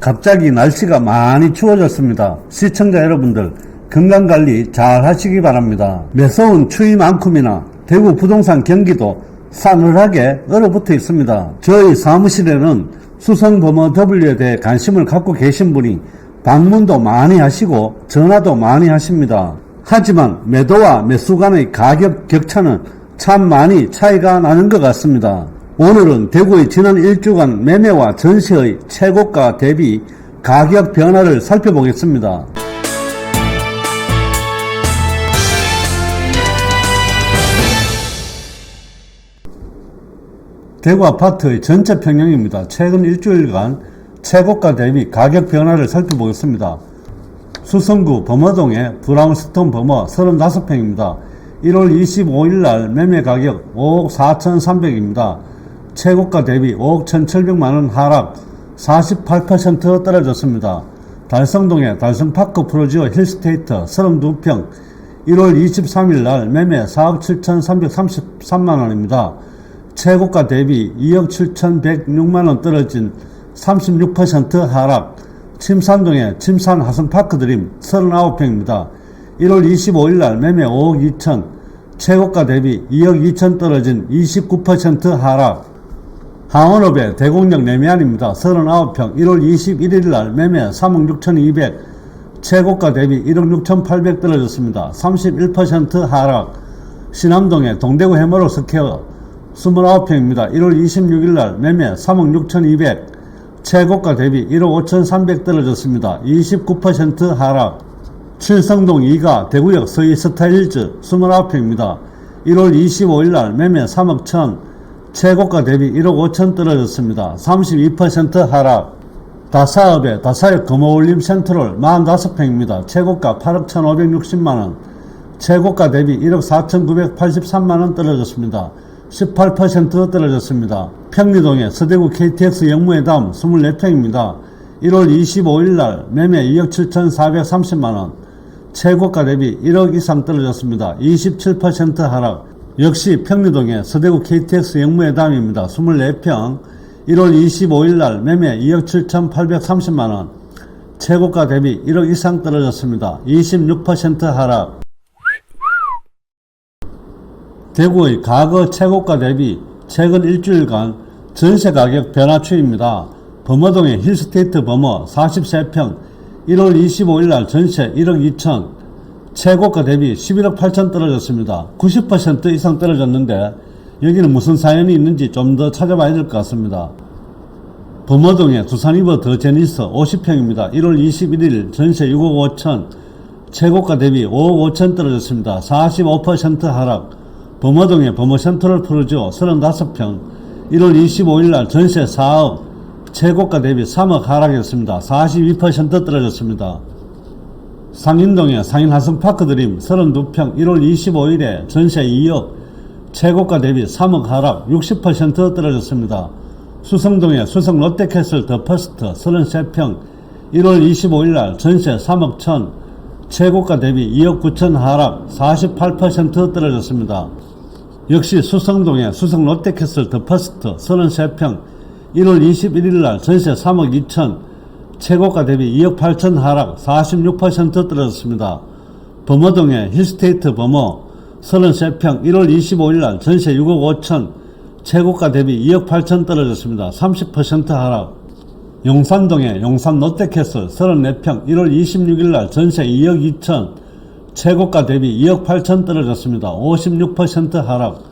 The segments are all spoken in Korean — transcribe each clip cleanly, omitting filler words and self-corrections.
갑자기 날씨가 많이 추워졌습니다. 시청자 여러분들 건강관리 잘 하시기 바랍니다. 매서운 추위만큼이나 대구 부동산 경기도 싸늘하게 얼어붙어 있습니다. 저희 사무실에는 수성버머 W에 대해 관심을 갖고 계신 분이 방문도 많이 하시고 전화도 많이 하십니다. 하지만 매도와 매수 간의 가격 격차는 참 많이 차이가 나는 것 같습니다. 오늘은 대구의 지난 일주간 매매와 전시의 최고가 대비 가격 변화를 살펴보겠습니다. 대구 아파트의 전체 평형입니다. 최근 일주일간 최고가 대비 가격 변화를 살펴보겠습니다. 수성구 범어동의 브라운스톤 범어 35평입니다. 1월 25일날 매매 가격 5억 4,300입니다. 최고가 대비 5억 1,700만원 하락 48% 떨어졌습니다. 달성동의 달성파크 프로지오 힐스테이트 32평 1월 23일날 매매 4억 7,333만원입니다. 최고가 대비 2억 7,106만원 떨어진 36% 하락. 침산동의 침산 하성파크드림 39평입니다. 1월 25일날 매매 5억 2천, 최고가 대비 2억 2천 떨어진 29% 하락. 항원업의 대곡역 내미안입니다. 39평 1월 21일날 매매 3억 6,200, 최고가 대비 1억 6,800 떨어졌습니다. 31% 하락. 신암동의 동대구 해머로 스퀘어 29평입니다. 1월 26일날 매매 3억 6,200, 최고가 대비 1억 5,300 떨어졌습니다. 29% 하락. 칠성동 2가 대구역 서이 스타일즈 29평입니다. 1월 25일날 매매 3억 1천, 최고가 대비 1억 5천 떨어졌습니다. 32% 하락. 다사업의 다사역 금호올림 센트럴 45평입니다. 최고가 8억 1,560만원, 최고가 대비 1억 4,983만원 떨어졌습니다. 18% 떨어졌습니다. 평리동의 서대구 KTX 영무회담 24평입니다. 1월 25일날 매매 2억 7,430만원, 최고가 대비 1억 이상 떨어졌습니다. 27% 하락. 역시 평리동의 서대구 KTX 영무회담입니다. 24평 1월 25일날 매매 2억 7,830만원, 최고가 대비 1억 이상 떨어졌습니다. 26% 하락. 대구의 과거 최고가 대비 최근 일주일간 전세가격 변화 추이입니다. 범어동의 힐스테이트 범어 43평 1월 25일날 전세 1억 2천, 최고가 대비 11억 8천 떨어졌습니다. 90% 이상 떨어졌는데 여기는 무슨 사연이 있는지 좀 더 찾아봐야 될 것 같습니다. 범어동의 두산이버 더 제니스 50평입니다. 1월 21일 전세 6억 5천, 최고가 대비 5억 5천 떨어졌습니다. 45% 하락. 범어동의 범어센트럴 프로지오 35평 1월 25일날 전세 4억, 최고가 대비 3억 하락했습니다. 42% 떨어졌습니다. 상인동의 상인하성파크드림 32평 1월 25일에 전세 2억, 최고가 대비 3억 하락 60% 떨어졌습니다. 수성동의 수성 롯데캐슬 더 퍼스트 33평 1월 25일날 전세 3억 천, 최고가 대비 2억 9천 하락 48% 떨어졌습니다. 역시 수성동의 수성 롯데캐슬 더 퍼스트 33평 1월 21일날 전세 3억 2천, 최고가 대비 2억 8천 하락 46% 떨어졌습니다. 범어동의 힐스테이트 범어 33평 1월 25일날 전세 6억 5천, 최고가 대비 2억 8천 떨어졌습니다. 30% 하락. 용산동의 용산 롯데캐슬 34평 1월 26일날 전세 2억 2천, 최고가 대비 2억 8천 떨어졌습니다. 56% 하락.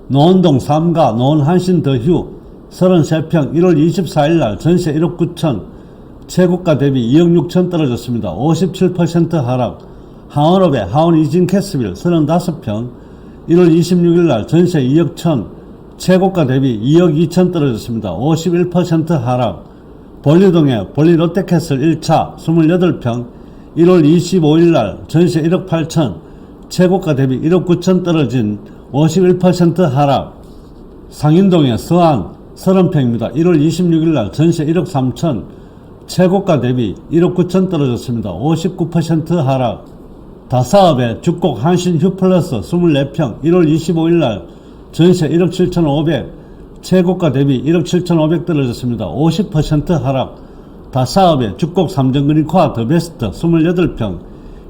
노원동 3가 노원한신 더휴 33평 1월 24일날 전세 1억 9천, 최고가 대비 2억 6천 떨어졌습니다. 57% 하락. 항원업의 하원 이진캐스빌 35평 1월 26일날 전세 2억 천, 최고가 대비 2억 2천 떨어졌습니다. 51% 하락. 볼리동의 볼리 롯데캐슬 1차 28평 1월 25일날 전세 1억 8천, 최고가 대비 1억 9천 떨어진 51% 하락. 상인동의 서안 30평입니다. 1월 26일날 전세 1억 3천, 최고가 대비 1억 9천 떨어졌습니다. 59% 하락. 다사업의 죽곡 한신 휴플러스 24평 1월 25일날 전세 1억 7천 5백, 최고가 대비 1억 7천 5백 떨어졌습니다. 50% 하락. 다사업의 죽곡 3정 그린코아 더 베스트 28평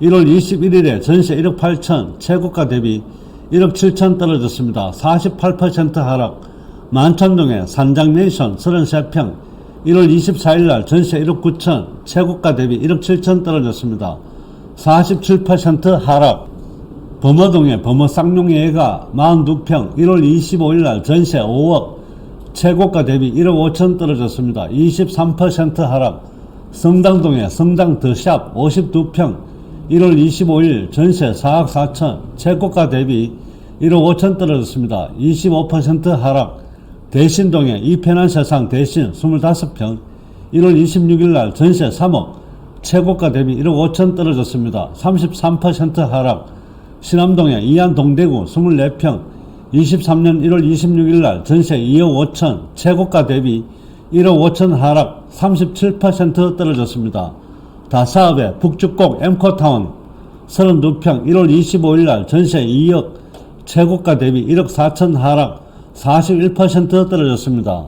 1월 21일에 전세 1억 8천, 최고가 대비 1억 7천 떨어졌습니다. 48% 하락. 만천동의 산장맨션 33평 1월 24일날 전세 1억 9천, 최고가 대비 1억 7천 떨어졌습니다. 47% 하락. 범어동의 범어 쌍용예가 42평 1월 25일날 전세 5억, 최고가 대비 1억 5천 떨어졌습니다. 23% 하락. 성당동의 성당 더샵 52평 1월 25일 전세 4억 4천, 최고가 대비 1억 5천 떨어졌습니다. 25% 하락. 대신동의 이 편한 세상 대신 25평 1월 26일날 전세 3억, 최고가 대비 1억 5천 떨어졌습니다. 33% 하락. 신암동의 이안 동대구 24평 23년 1월 26일날 전세 2억 5천, 최고가 대비 1억 5천 하락. 37% 떨어졌습니다. 다사업의 북죽곡 엠코타운 32평 1월 25일날 전세 2억, 최고가 대비 1억 4천 하락. 41% 떨어졌습니다.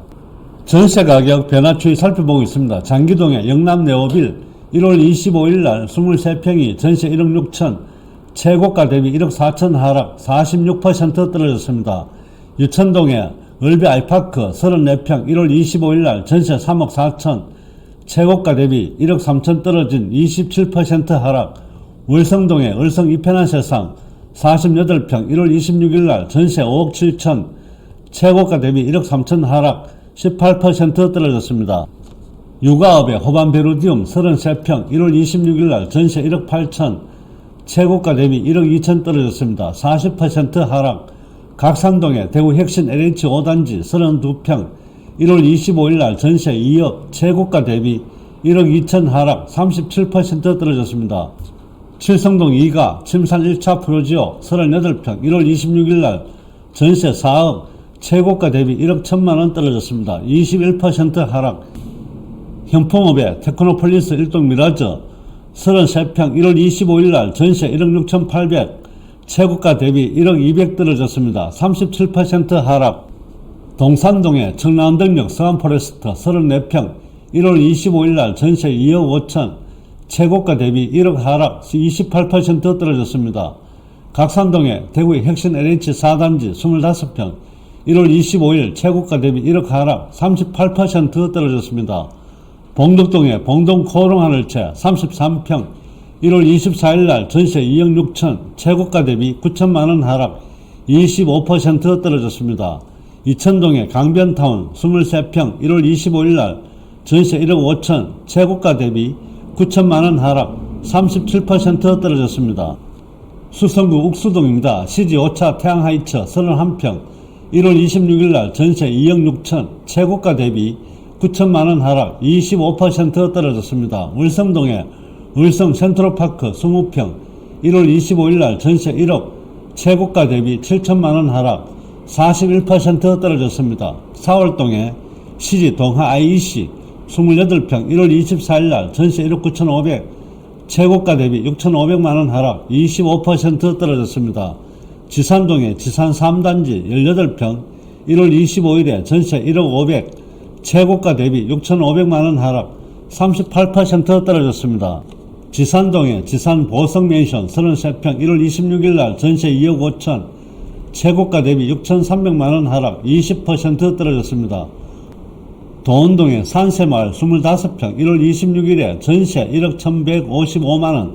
전세가격 변화 추이 살펴보고 있습니다. 장기동의 영남 네오빌 1월 25일날 23평이 전세 1억 6천, 최고가 대비 1억 4천 하락. 46% 떨어졌습니다. 유천동의 을배 아이파크 34평 1월 25일날 전세 3억 4천, 최고가 대비 1억 3천 떨어진 27% 하락. 월성동의 을성 이편한 세상 48평 1월 26일날 전세 5억 7천, 최고가 대비 1억 3천 하락. 18% 떨어졌습니다. 육아업의 호반베루디움 33평 1월 26일날 전세 1억 8천, 최고가 대비 1억 2천 떨어졌습니다. 40% 하락. 각산동의 대구 혁신 LH 5단지 32평 1월 25일날 전세 2억, 최고가 대비 1억 2천 하락. 37% 떨어졌습니다. 칠성동 2가 침산 1차 프로지오 38평 1월 26일날 전세 4억, 최고가 대비 1억 1천만원 떨어졌습니다. 21% 하락. 현풍업의 테크노폴리스 1동 미라저 33평 1월 25일날 전세 1억 6천8백, 최고가 대비 1억 200 떨어졌습니다. 37% 하락. 동산동의 청라운덕역 서안포레스트 34평 1월 25일날 전세 2억 5천, 최고가 대비 1억 하락. 28% 떨어졌습니다. 각산동의 대구의 혁신 LH 4단지 25평 1월 25일 최고가 대비 1억 하락. 38% 떨어졌습니다. 봉덕동의 봉동 코롱하늘채 33평 1월 24일날 전세 2억 6천, 최고가 대비 9천만원 하락. 25% 떨어졌습니다. 이천동의 강변타운 23평 1월 25일날 전세 1억 5천, 최고가 대비 9천만원 하락. 37% 떨어졌습니다. 수성구 욱수동입니다. 시지 5차 태양하이처 31평 1월 26일날 전세 2억 6천, 최고가 대비 9천만원 하락. 25% 떨어졌습니다. 울성동의 울성 센트럴파크 20평 1월 25일날 전세 1억, 최고가 대비 7천만원 하락. 41% 떨어졌습니다. 사월동의 시지 동하 IEC 28평 1월 24일날 전세 1억 9천5백, 최고가 대비 6,500만원 하락. 25% 떨어졌습니다. 지산동의 지산 3단지 18평 1월 25일에 전세 1억 5백, 최고가 대비 6,500만원 하락. 38% 떨어졌습니다. 지산동의 지산 보성맨션 33평 1월 26일날 전세 2억 5천, 최고가 대비 6,300만원 하락. 20% 떨어졌습니다. 도원동의 산세마을 25평 1월 26일에 전세 1억 1155만원,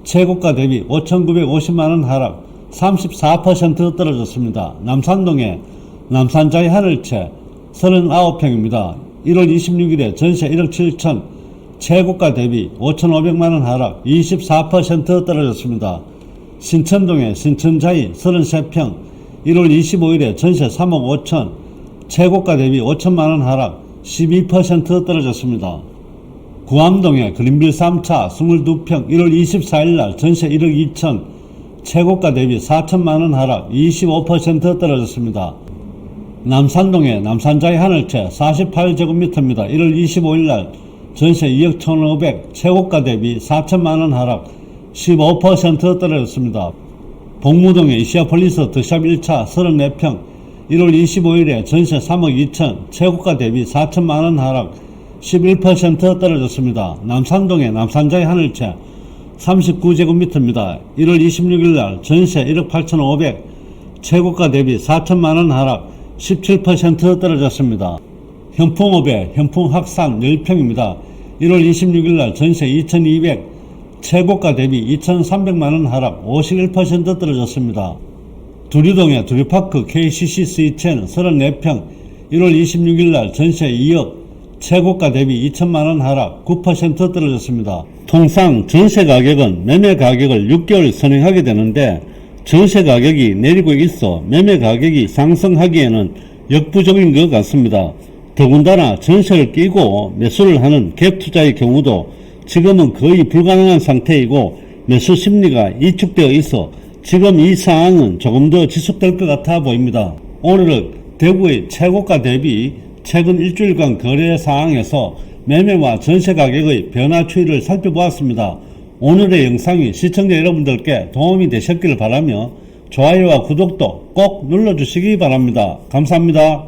최고가 대비 5,950만원 하락. 34% 떨어졌습니다. 남산동의 남산자의 하늘채 39평입니다. 1월 26일에 전세 1억 7천, 최고가 대비 5,500만원 하락. 24% 떨어졌습니다. 신천동의 신천자이 33평 1월 25일에 전세 3억 5천, 최고가 대비 5천만원 하락. 12% 떨어졌습니다. 구암동의 그린빌 3차 22평 1월 24일날 전세 1억 2천, 최고가 대비 4천만원 하락. 25% 떨어졌습니다. 남산동의 남산자의 하늘채 48제곱미터입니다. 1월 25일날 전세 2억 1,500, 최고가 대비 4천만원 하락. 15% 떨어졌습니다. 복무동의 이시아폴리스 더샵 1차 34평 1월 25일에 전세 3억 2천, 최고가 대비 4천만원 하락. 11% 떨어졌습니다. 남산동의 남산자의 하늘채 39제곱미터입니다. 1월 26일날 전세 1억 8,500, 최고가 대비 4천만원 하락 17% 떨어졌습니다. 현풍업의 현풍학산 10평입니다. 1월 26일날 전세 2,200, 최고가 대비 2,300만원 하락 51% 떨어졌습니다. 두류동의 두류파크 KCC 스위첸 34평 1월 26일날 전세 2억, 최고가 대비 2천만원 하락 9% 떨어졌습니다. 통상 전세 가격은 매매 가격을 6개월 선행하게 되는데 전세 가격이 내리고 있어 매매 가격이 상승하기에는 역부족인 것 같습니다. 더군다나 전세를 끼고 매수를 하는 갭 투자의 경우도 지금은 거의 불가능한 상태이고 매수 심리가 이축되어 있어 지금 이 상황은 조금 더 지속될 것 같아 보입니다. 오늘은 대구의 최고가 대비 최근 일주일간 거래 상황에서 매매와 전세 가격의 변화 추이를 살펴보았습니다. 오늘의 영상이 시청자 여러분들께 도움이 되셨기를 바라며 좋아요와 구독도 꼭 눌러주시기 바랍니다. 감사합니다.